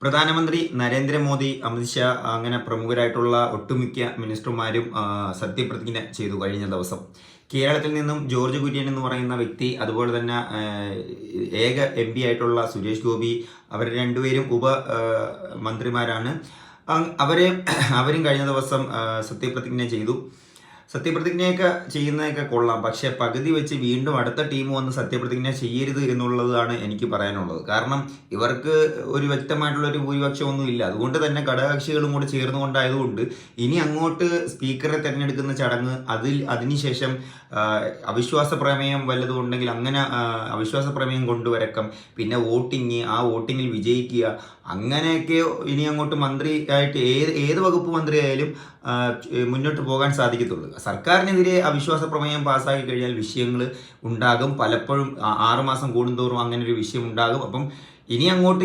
പ്രധാനമന്ത്രി നരേന്ദ്രമോദി, അമിത്ഷാ അങ്ങനെ പ്രമുഖരായിട്ടുള്ള ഒട്ടുമിക്ക മിനിസ്റ്റർമാരും സത്യപ്രതിജ്ഞ ചെയ്തു കഴിഞ്ഞ ദിവസം. കേരളത്തിൽ നിന്നും ജോർജ് കുര്യൻ എന്ന് പറയുന്ന വ്യക്തി, അതുപോലെ തന്നെ ഏക MP ആയിട്ടുള്ള സുരേഷ് ഗോപി, അവർ രണ്ടുപേരും മന്ത്രിമാരാണ്. അവരും കഴിഞ്ഞ ദിവസം സത്യപ്രതിജ്ഞ ചെയ്തു. സത്യപ്രതിജ്ഞയൊക്കെ ചെയ്യുന്നതൊക്കെ കൊള്ളാം, പക്ഷെ പകുതി വെച്ച് വീണ്ടും അടുത്ത ടീം വന്ന് സത്യപ്രതിജ്ഞ ചെയ്യരുത് എന്നുള്ളതാണ് എനിക്ക് പറയാനുള്ളത്. കാരണം ഇവർക്ക് ഒരു വ്യക്തമായിട്ടുള്ള ഒരു ഭൂരിപക്ഷമൊന്നും ഇല്ല. അതുകൊണ്ട് തന്നെ ഘടകകക്ഷികളും കൂടി ചേർന്നുകൊണ്ടായതുകൊണ്ട് ഇനി അങ്ങോട്ട് സ്പീക്കറെ തിരഞ്ഞെടുക്കുന്ന ചടങ്ങ്, അതിനുശേഷം അവിശ്വാസ പ്രമേയം വല്ലതും ഉണ്ടെങ്കിൽ അങ്ങനെ അവിശ്വാസ പ്രമേയം കൊണ്ടുവരക്കം, പിന്നെ വോട്ടിങ്, ആ വോട്ടിങ്ങിൽ വിജയിക്കുക, അങ്ങനെയൊക്കെ ഇനി അങ്ങോട്ട് മന്ത്രിയായിട്ട് ഏത് വകുപ്പ് മന്ത്രിയായാലും മുന്നോട്ട് പോകാൻ സാധിക്കത്തുള്ളൂ. സർക്കാരിനെതിരെ അവിശ്വാസ പ്രമേയം പാസ്സാക്കി കഴിഞ്ഞാൽ വിഷയങ്ങൾ ഉണ്ടാകും. പലപ്പോഴും 6 മാസം കൂടുന്തോറും അങ്ങനെ ഒരു വിഷയം ഉണ്ടാകും. അപ്പം ഇനി അങ്ങോട്ട്